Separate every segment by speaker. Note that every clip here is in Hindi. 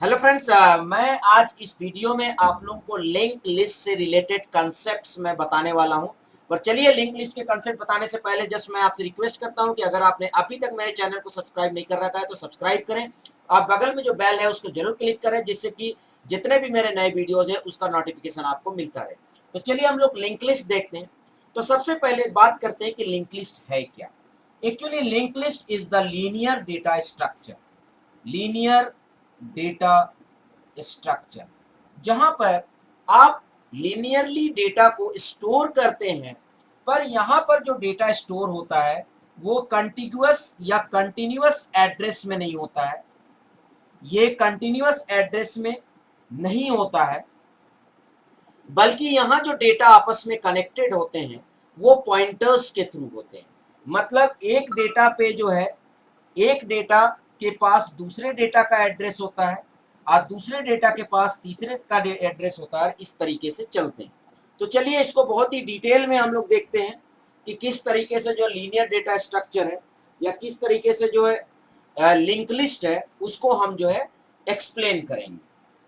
Speaker 1: हेलो फ्रेंड्स, मैं आज इस वीडियो में आप लोगों को लिंक लिस्ट से रिलेटेड कंसेप्ट्स मैं बताने वाला हूं। पर चलिए, लिंक लिस्ट के कंसेप्ट बताने से पहले जस्ट मैं आपसे रिक्वेस्ट करता हूं कि अगर आपने अभी तक मेरे चैनल को सब्सक्राइब नहीं कर रखा है तो सब्सक्राइब करें। आप बगल में जो बेल है उसको जरूर क्लिक करें, जिससे कि जितने भी मेरे नए वीडियोज है उसका नोटिफिकेशन आपको मिलता रहे। तो चलिए हम लोग लिंक लिस्ट देखते हैं। तो सबसे पहले बात करते हैं कि लिंक लिस्ट है क्या। Actually link list is the linear data structure, linear data structure, जहां पर आप लीनियरली डेटा को स्टोर करते हैं। पर यहां पर जो डेटा स्टोर होता है वो कंटिग्यूअस या कंटिन्यूअस एड्रेस में नहीं होता है। ये कंटिन्यूअस एड्रेस में नहीं होता है, बल्कि यहाँ जो डेटा आपस में कनेक्टेड होते हैं वो पॉइंटर्स के थ्रू होते हैं। मतलब एक डेटा पे जो है, एक डेटा के पास दूसरे डेटा का एड्रेस होता है और दूसरे डेटा के पास तीसरे का एड्रेस होता है, इस तरीके से चलते हैं। तो चलिए इसको बहुत ही डिटेल में हम लोग देखते हैं कि किस तरीके से जो लीनियर डेटा स्ट्रक्चर है या किस तरीके से जो है लिंक लिस्ट है उसको हम जो है एक्सप्लेन करेंगे।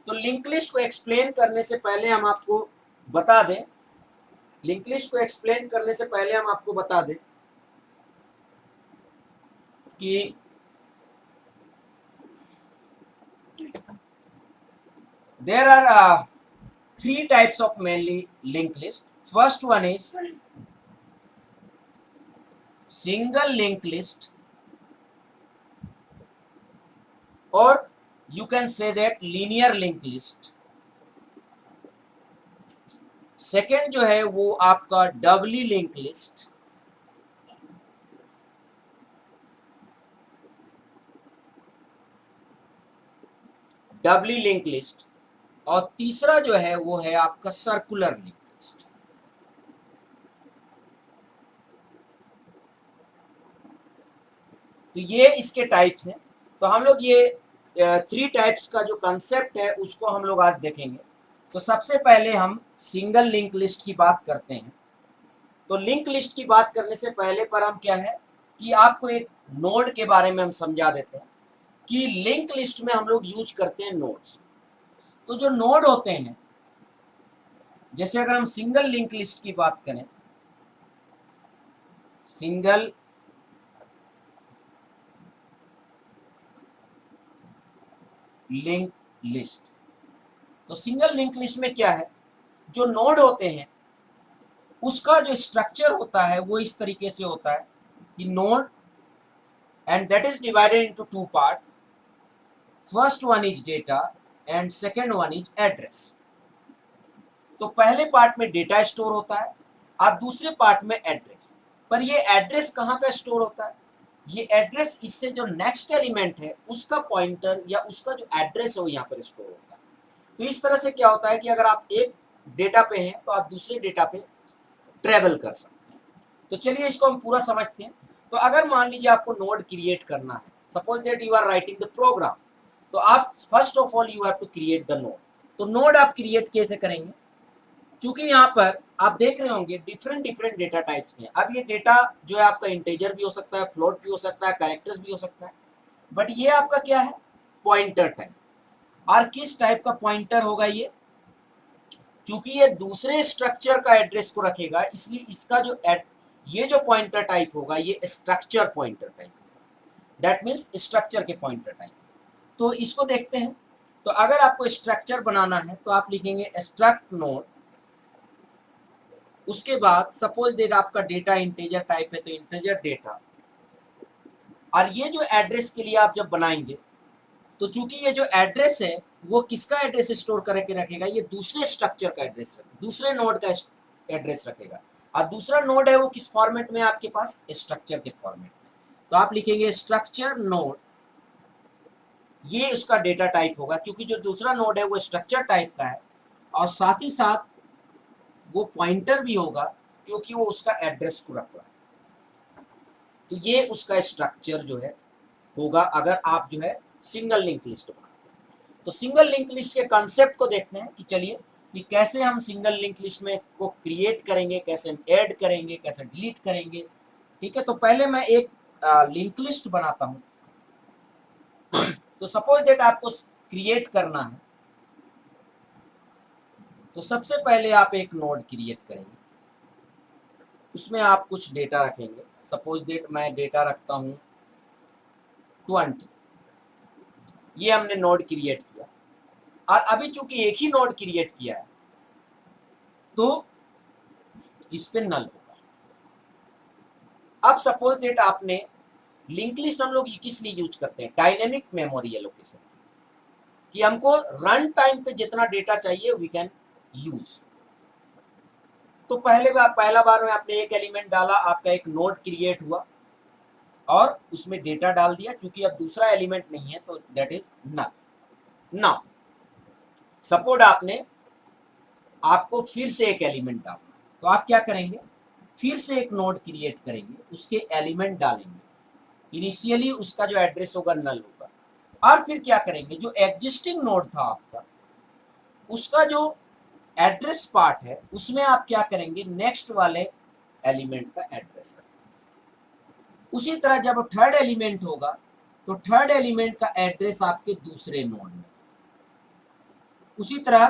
Speaker 1: तो लिंक लिस्ट को एक्सप्लेन करने से पहले हम आपको बता दें, लिंक लिस्ट को एक्सप्लेन करने से पहले हम आपको बता दें कि there are three types of mainly linked list. First one is single linked list, or you can say that linear linked list. Second जो है वो आपका डबली लिंक लिस्ट, डबली लिंक लिस्ट, और तीसरा जो है वो है आपका सर्कुलर लिंक लिस्ट। तो ये इसके टाइप्स हैं। तो हम लोग ये थ्री टाइप्स का जो कंसेप्ट है उसको हम लोग आज देखेंगे। तो सबसे पहले हम सिंगल लिंक लिस्ट की बात करते हैं। तो लिंक लिस्ट की बात करने से पहले पर हम क्या है कि आपको एक नोड के बारे में हम समझा देते हैं कि लिंक लिस्ट में हम लोग यूज करते हैं नोड्स। तो जो नोड होते हैं, जैसे अगर हम सिंगल लिंक लिस्ट की बात करें, सिंगल लिंक लिस्ट, तो सिंगल लिंक लिस्ट में क्या है, जो नोड होते हैं उसका जो स्ट्रक्चर होता है वो इस तरीके से होता है कि node, and that is divided into two part. First one is data and second one is address. तो पहले पार्ट में डेटा स्टोर होता है और दूसरे पार्ट में एड्रेस। पर ये एड्रेस कहाँ का स्टोर होता है, ये एड्रेस इससे जो नेक्स्ट एलिमेंट है उसका पॉइंटर या उसका जो एड्रेस है वो यहाँ पर स्टोर होता है। तो इस तरह से क्या होता है कि अगर आप एक डेटा पे हैं तो आप दूसरे डेटा पे ट्रेवल कर सकते हैं। तो चलिए इसको हम पूरा समझते हैं। तो अगर मान लीजिए आपको नोड क्रिएट करना है, suppose that you are writing the program, तो आप first of all you have to create the node. तो नोड आप क्रिएट कैसे करेंगे, क्योंकि यहाँ पर आप देख रहे होंगे डिफरेंट डिफरेंट डेटा टाइप्स के हैं। अब ये डेटा जो है आपका इंटीजर भी हो सकता है, फ्लोट भी हो सकता है, कैरेक्टर्स भी हो सकता है, बट ये आपका क्या है, पॉइंटर टाइप। और किस टाइप का पॉइंटर होगा ये, क्योंकि ये दूसरे स्ट्रक्चर का एड्रेस को रखेगा, इसलिए इसका जो ये जो पॉइंटर टाइप होगा ये structure pointer type, that means structure के पॉइंटर टाइप। तो इसको देखते हैं। तो अगर आपको स्ट्रक्चर बनाना है तो आप लिखेंगे स्ट्रक्ट नोड, उसके बाद सपोज दैट आपका डेटा इंटीजर टाइप है तो इंटीजर डेटा, और ये जो एड्रेस के लिए आप जब बनाएंगे तो चूंकि ये जो एड्रेस है वो किसका एड्रेस स्टोर करके रखेगा, ये दूसरे स्ट्रक्चर का एड्रेस रखेगा, दूसरे नोड का एड्रेस रखेगा। और दूसरा नोड है वो किस फॉर्मेट में आपके पास, स्ट्रक्चर के फॉर्मेट में। तो आप लिखेंगे स्ट्रक्चर नोड, ये उसका डेटा टाइप होगा, क्योंकि जो दूसरा नोड है वो स्ट्रक्चर टाइप का है और साथ ही साथ वो पॉइंटर भी होगा क्योंकि वो उसका एड्रेस को रख रहा है। तो ये उसका स्ट्रक्चर जो है होगा अगर आप जो है सिंगल लिंक लिस्ट बनाते हैं। तो सिंगल लिंक लिस्ट के कंसेप्ट को देखते हैं कि चलिए कि कैसे हम सिंगल लिंक लिस्ट में को क्रिएट करेंगे, कैसे हम ऐड करेंगे, कैसे डिलीट करेंगे। ठीक है, तो पहले मैं एक लिंक लिस्ट बनाता हूं। तो सपोज दैट आपको क्रिएट करना है तो सबसे पहले आप एक नोड क्रिएट करेंगे, उसमें आप कुछ डेटा रखेंगे। सपोज दैट मैं डेटा रखता हूं 20। ये हमने नोड क्रिएट किया और अभी चूंकि एक ही नोड क्रिएट किया है तो इस पे नल होगा। अब सपोज दैट आपने लिंक लिस्ट हम लोग किस लिए यूज करते हैं, डायनेमिक मेमोरी एलोकेशन, कि हमको रन टाइम पे जितना डेटा चाहिए वी कैन यूज। तो पहला बार में आपने एक एलिमेंट डाला, आपका एक नोड क्रिएट हुआ और उसमें डेटा डाल दिया। क्योंकि अब दूसरा एलिमेंट नहीं है तो that is null. Now suppose आपको फिर से एक एलिमेंट डालना, तो आप क्या करेंगे, फिर से एक नोड क्रिएट करेंगे, उसके एलिमेंट डालेंगे। इनिशियली उसका जो एड्रेस होगा नल होगा, और फिर क्या करेंगे, जो एग्जिस्टिंग नोड था आपका उसका जो एड्रेस पार्ट है उसमें आप क्या करेंगे, नेक्स्ट वाले एलिमेंट का एड्रेस रखेंगे। उसी तरह जब थर्ड एलिमेंट होगा तो थर्ड एलिमेंट का एड्रेस आपके दूसरे नोड में, उसी तरह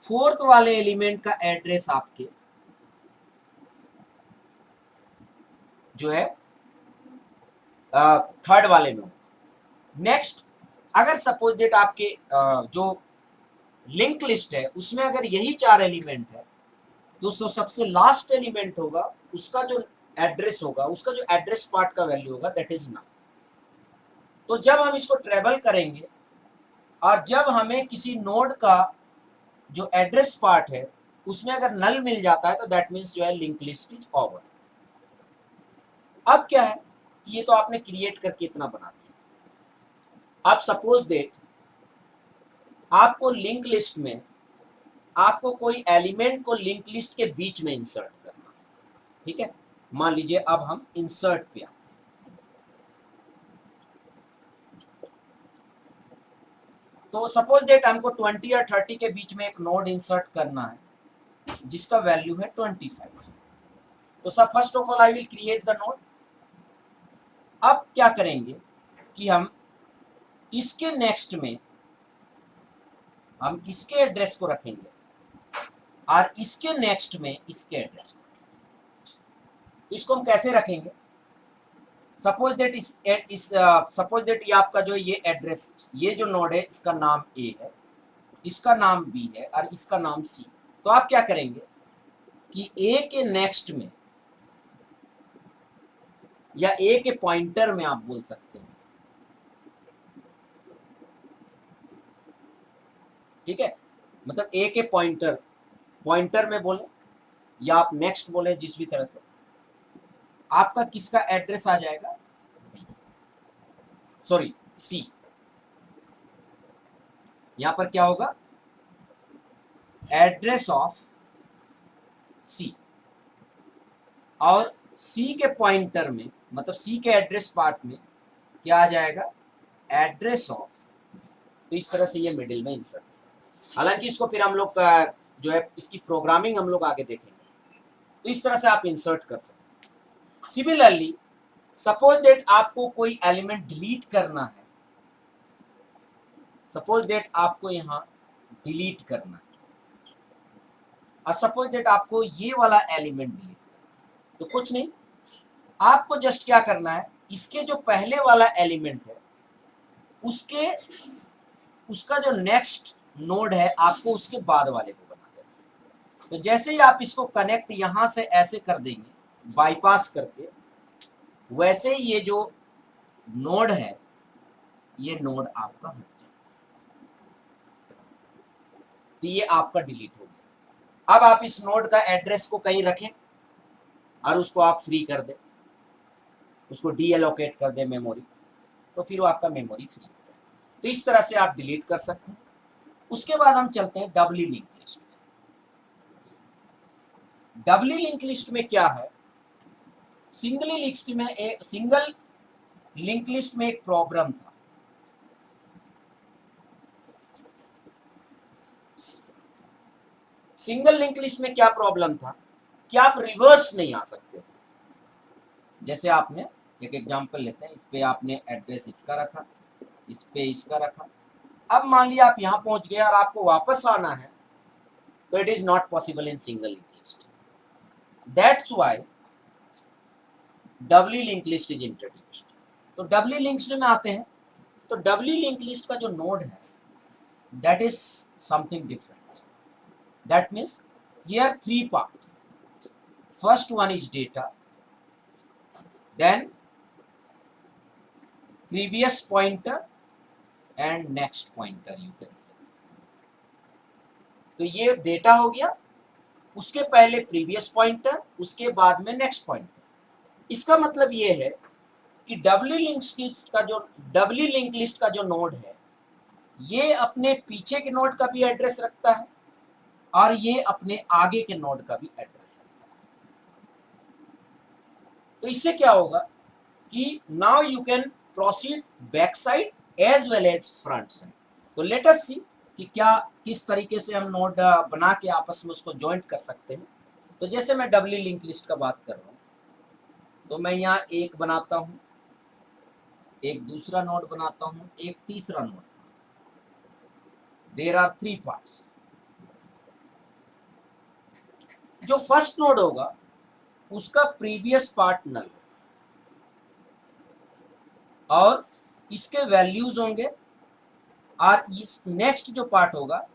Speaker 1: फोर्थ वाले एलिमेंट का एड्रेस आपके जो है थर्ड वाले में। नेक्स्ट अगर सपोज डेट आपके जो लिंक लिस्ट है उसमें अगर यही 4 एलिमेंट है, दोस्तों सबसे लास्ट एलिमेंट होगा उसका जो एड्रेस होगा, उसका जो एड्रेस पार्ट का वैल्यू होगा दैट इज नल। तो जब हम इसको ट्रेवल करेंगे और जब हमें किसी नोड का जो एड्रेस पार्ट है उसमें अगर नल मिल जाता है तो दैट मीन्स जो है लिंक लिस्ट इज ओवर। अब क्या है कि ये तो आपने क्रिएट करके इतना बना दिया। अब सपोज दैट आपको लिंक लिस्ट में आपको कोई एलिमेंट को लिंक लिस्ट के बीच में इंसर्ट करना, ठीक है। मान लीजिए अब हम इंसर्ट पे आए, तो सपोज दैट हमको 20 और 30 के बीच में एक नोड इंसर्ट करना है जिसका वैल्यू है 25। तो सब first of all I will create the node. अब क्या करेंगे कि हम इसके नेक्स्ट में हम इसके एड्रेस को रखेंगे और इसके नेक्स्ट में इसके एड्रेस को। तो इसको हम कैसे रखेंगे, सपोज दैट सपोज दैट ये आपका जो ये एड्रेस, ये जो नोड है इसका नाम ए है, इसका नाम बी है और इसका नाम सी। तो आप क्या करेंगे कि ए के नेक्स्ट में या ए के पॉइंटर में आप बोल सकते हैं, ठीक है। मतलब ए के पॉइंटर में बोले या आप नेक्स्ट बोले, जिस भी तरह से आपका किसका एड्रेस आ जाएगा, सॉरी सी। यहां पर क्या होगा, एड्रेस ऑफ सी, और सी के पॉइंटर में मतलब सी के एड्रेस पार्ट में क्या आ जाएगा, एड्रेस ऑफ। तो इस तरह से ये मिडिल में इंसर्ट। हालांकि इसको फिर हम लोग जो है इसकी प्रोग्रामिंग हम लोग आगे देखेंगे। तो इस तरह से आप इंसर्ट कर सकते हैं। सिमिलरली सपोज दैट आपको कोई एलिमेंट डिलीट करना है, सपोज दैट आपको यहां डिलीट करना है और सपोज दैट आपको ये वाला एलिमेंट डिलीट करना है, तो कुछ नहीं, आपको जस्ट क्या करना है, इसके जो पहले वाला एलिमेंट है उसका जो नेक्स्ट नोड है आपको उसके बाद वाले को बना देना है। तो जैसे ही आप इसको कनेक्ट यहां से ऐसे कर देंगे बाईपास करके, वैसे ही ये जो नोड है ये नोड आपका हट जाएगा। तो ये आपका डिलीट हो गया। अब आप इस नोड का एड्रेस को कहीं रखें और उसको आप फ्री कर दें, उसको डी एलोकेट कर दें मेमोरी, तो फिर वो आपका मेमोरी फ्री हो जाएगा। तो इस तरह से आप डिलीट कर सकते हैं। उसके बाद हम चलते हैं डबली लिंक लिस्ट में। डबली लिंक लिस्ट में क्या है, सिंगल लिंक लिस्ट में एक प्रॉब्लम था। सिंगल लिंक लिस्ट में क्या प्रॉब्लम था कि आप रिवर्स नहीं आ सकते थे। जैसे आपने एक एग्जांपल लेते हैं, इस पे आपने एड्रेस इसका रखा, इस पे इसका रखा, अब मान लिया आप यहां पहुंच गए और आपको वापस आना है, तो it is not possible in single link list. That's why doubly link list is introduced. तो डबली लिंक लिस्ट में आते हैं, तो डबली लिंक लिस्ट का जो नोड है that is something different. That means here three parts. First one is data, then previous pointer and next pointer you can say। तो ये डेटा हो गया, उसके पहले प्रीवियस पॉइंटर, उसके बाद में नेक्स्ट पॉइंटर। इसका मतलब ये है कि डबली लिंक लिस्ट का जो नोड है ये अपने पीछे के नोड का भी एड्रेस रखता है और ये अपने आगे के नोड का भी एड्रेस रखता है। तो इससे क्या होगा कि now you can proceed back side as well as front side. तो लेट अस सी कि क्या किस तरीके से हम नोड बना के आपस में उसको ज्वाइंट कर सकते हैं। तो जैसे मैं डबली लिंक लिस्ट का बात कर रहा हूँ, तो मैं यहाँ एक बनाता हूँ, एक दूसरा नोड बनाता हूँ, एक तीसरा node. There are three parts. जो फर्स्ट नोड होगा उसका प्रीवियस पार्ट नल और इसके वैल्यूज होंगे, और इस नेक्स्ट जो पार्ट होगा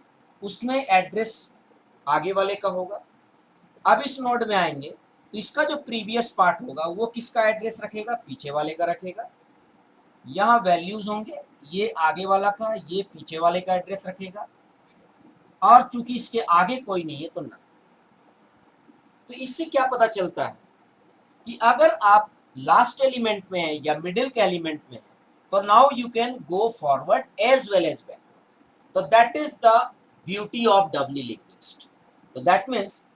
Speaker 1: उसमें एड्रेस आगे वाले का होगा। अब इस नोड में आएंगे तो इसका जो प्रीवियस पार्ट होगा वो किसका एड्रेस रखेगा, पीछे वाले का रखेगा। यहाँ वैल्यूज होंगे, ये आगे वाला का, ये पीछे वाले का एड्रेस रखेगा, और चूंकि इसके आगे कोई नहीं है तो ना। तो इससे क्या पता चलता है कि अगर आप लास्ट एलिमेंट में है या मिडिल के एलिमेंट में है तो now you can go forward as well as back. तो that is the beauty of doubly link list. तो दैट मीन्स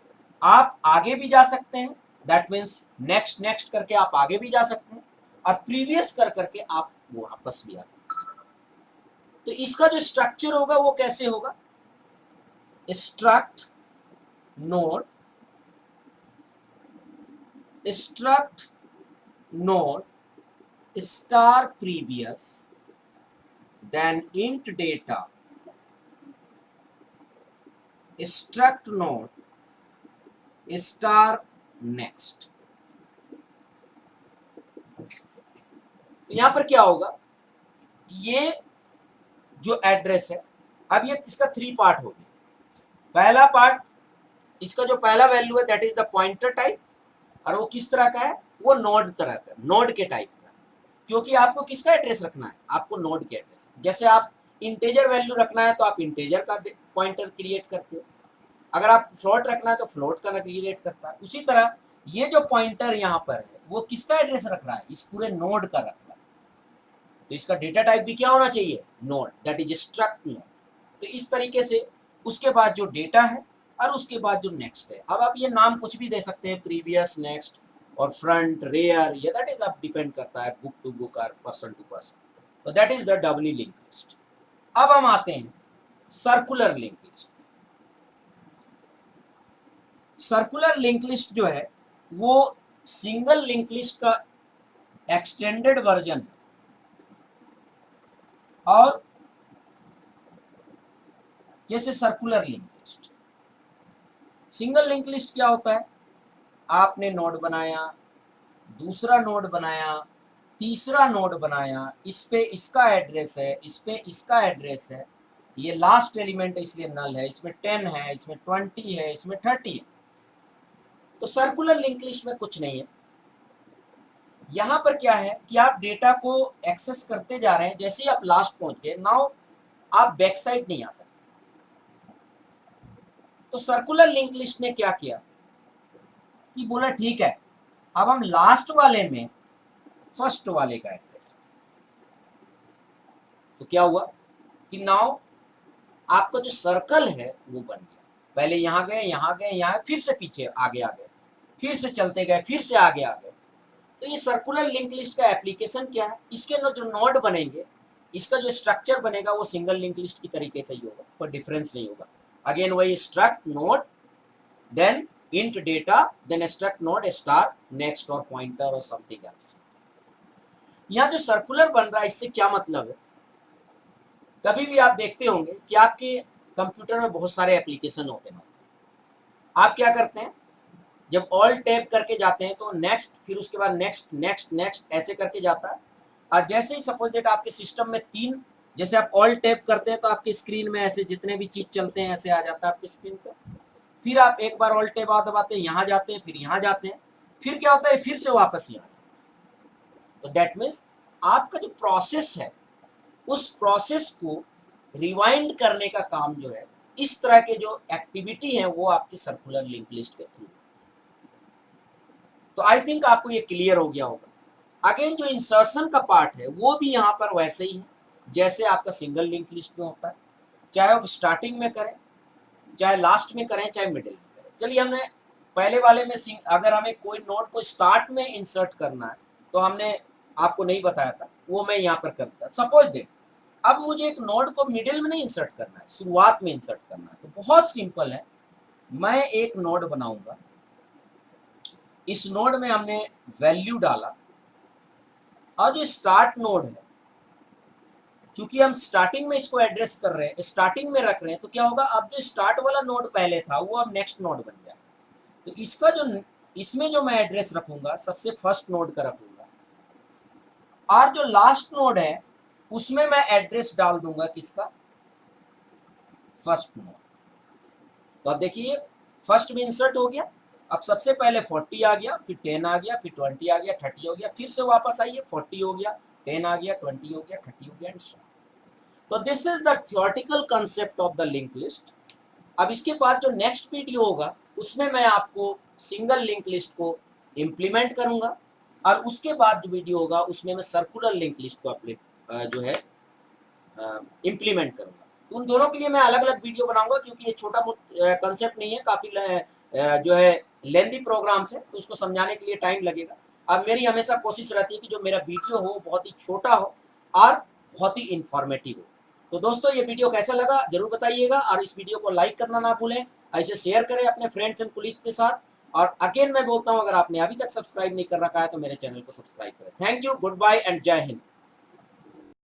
Speaker 1: आप आगे भी जा सकते हैं, दैट मीन्स नेक्स्ट नेक्स्ट करके आप आगे भी जा सकते हैं, और प्रीवियस कर करके आप वापस भी आ सकते हैं। तो इसका जो स्ट्रक्चर होगा वो कैसे होगा, struct node, struct node star previous, then int data, struct node star next। तो यहां पर क्या होगा, ये जो एड्रेस है, अब ये इसका थ्री पार्ट हो गया। पहला पार्ट, इसका जो पहला वैल्यू है that is the pointer type, और वो किस तरह का है, वो नोड तरह का, नोड के टाइप का। क्योंकि आपको किसका एड्रेस रखना है, आपको नोड के एड्रेस। जैसे आप इंटेजर वैल्यू रखना है तो आप इंटेजर का पॉइंटर क्रिएट करते हो, अगर आप फ्लोट रखना है तो फ्लोट का क्रिएट करता है। उसी तरह ये जो पॉइंटर यहाँ पर है वो किसका एड्रेस रख रहा है, इस पूरे नोड का रख रहा है। तो इसका डेटा टाइप भी क्या होना चाहिए, node, that is struct node. तो इस तरीके से उसके बाद जो डेटा है और उसके बाद जो नेक्स्ट है, अब आप ये नाम कुछ भी दे सकते हैं, प्रीवियस, नेक्स्ट और फ्रंट, रेयर, ये दैट इज आप डिपेंड करता है बुक टू बुक और पर्सन टू पर्सन। तो that is the doubly link list. अब हम आते हैं circular link list. Circular link list जो है वो सिंगल लिंक लिस्ट का एक्सटेंडेड वर्जन है। और जैसे circular link list, single link list क्या होता है, आपने नोड बनाया, दूसरा नोड बनाया, तीसरा नोड बनाया, इस पे इसका एड्रेस है, इस पे इसका एड्रेस है, ये लास्ट एलिमेंट है इसलिए नल है, इसमें 10 है, इसमें 20 है, इसमें 30 है। तो सर्कुलर लिंक लिस्ट में कुछ नहीं है। यहां पर क्या है कि आप डेटा को एक्सेस करते जा रहे हैं, जैसे ही आप लास्ट पहुंच गए नाउ आप बैक साइड नहीं आ सकते। तो सर्कुलर लिंक लिस्ट ने क्या किया कि बोला ठीक है, अब हम लास्ट वाले में फर्स्ट वाले का एड्रेस। तो क्या हुआ कि नाउ आपका जो सर्कल है वो बन गया। पहले यहां गए, यहां गए, यहां, फिर से पीछे आगे आ गए, फिर से चलते गए, फिर से आगे आ गए। तो ये सर्कुलर लिंक लिस्ट का एप्लीकेशन क्या है, इसके जो नोड बनेंगे, इसका जो स्ट्रक्चर बनेगा वो सिंगल लिंक लिस्ट की तरीके से ही होगा, कोई डिफरेंस नहीं होगा। अगेन वही struct node, then int data, then struct node star next और pointer और something else। यहाँ जो सर्कुलर बन रहा है इससे क्या मतलब है, कभी भी आप देखते होंगे कि आपके कंप्यूटर में बहुत सारे एप्लीकेशन ओपन होते हैं। आप क्या करते हैं, जब ऑल टैब करके जाते हैं तो नेक्स्ट, फिर उसके बाद नेक्स्ट नेक्स्ट नेक्स्ट ऐसे करके जाता है। और जैसे ही सपोज दैट आपके सिस्टम में 3, जैसे आप ऑल टैब करते हैं तो आपकी स्क्रीन में ऐसे जितने भी चीज चलते हैं ऐसे आ जाता है आपकी स्क्रीन पे। फिर आप एक बार ऑल टैब दबाते हैं, यहाँ जाते हैं, फिर यहाँ जाते हैं, फिर क्या होता है, फिर से वापस यहाँ जाते हैं। तो दैट मीन्स आपका जो प्रोसेस है उस प्रोसेस को रिवाइंड करने का काम जो है, इस तरह के जो एक्टिविटी है वो आपकी सर्कुलर लिंक लिस्ट के थ्रू। तो आई थिंक आपको ये क्लियर हो गया होगा। अगेन जो इंसर्शन का पार्ट है वो भी यहाँ पर वैसे ही है जैसे आपका सिंगल लिंक लिस्ट में होता है, चाहे आप स्टार्टिंग में करें, चाहे लास्ट में करें, चाहे मिडिल में करें। चलिए, हमने पहले वाले में अगर हमें कोई नोड को स्टार्ट में इंसर्ट करना है तो हमने आपको नहीं बताया था, वो मैं यहाँ पर करता। सपोज देट अब मुझे एक नोड को मिडिल में नहीं इंसर्ट करना है, शुरुआत में इंसर्ट करना है, तो बहुत सिंपल है। मैं एक नोड बनाऊंगा, इस नोड में हमने वैल्यू डाला, और जो स्टार्ट नोड है, चूंकि हम स्टार्टिंग में इसको एड्रेस कर रहे हैं, स्टार्टिंग में रख रहे हैं, तो क्या होगा, अब जो स्टार्ट वाला नोड पहले था वो अब नेक्स्ट नोड बन जाए। तो इसका जो इसमें जो मैं एड्रेस रखूंगा सबसे फर्स्ट नोड का रखूंगा, और जो लास्ट नोड है उसमें मैं एड्रेस डाल दूंगा किसका, फर्स्ट नोड। तो अब देखिए फर्स्ट में इंसर्ट हो गया, अब सबसे पहले 40 आ गया, फिर 10 आ गया, फिर 20 आ गया, 30 हो गया, फिर से वापस आइए 40 हो गया, 10 आ गया, 20 हो गया, 30 हो गया, एंड सो। तो this is the theoretical concept of the link list. अब इसके बाद जो नेक्स्ट वीडियो होगा उसमें मैं आपको सिंगल लिंक लिस्ट को इम्प्लीमेंट करूंगा, और उसके बाद जो वीडियो होगा उसमें मैं सर्कुलर लिंक लिस्ट को जो है इम्प्लीमेंट करूंगा। तो उन दोनों के लिए मैं अलग अलग वीडियो बनाऊंगा, क्योंकि ये छोटा कंसेप्ट नहीं है, काफ़ी जो है लेंदी प्रोग्राम्स है, तो उसको समझाने के लिए टाइम लगेगा। अब मेरी हमेशा कोशिश रहती है कि जो मेरा वीडियो हो बहुत ही छोटा हो और बहुत ही इंफॉर्मेटिव हो। तो दोस्तों, ये वीडियो कैसा लगा जरूर बताइएगा, और इस वीडियो को लाइक करना ना भूलें, ऐसे शेयर करें अपने फ्रेंड्स एंड कोलीग के साथ। और अगेन मैं बोलता हूँ, अगर आपने अभी तक सब्सक्राइब नहीं कर रखा है तो मेरे चैनल को सब्सक्राइब करें। Thank you, good bye and जय हिंद।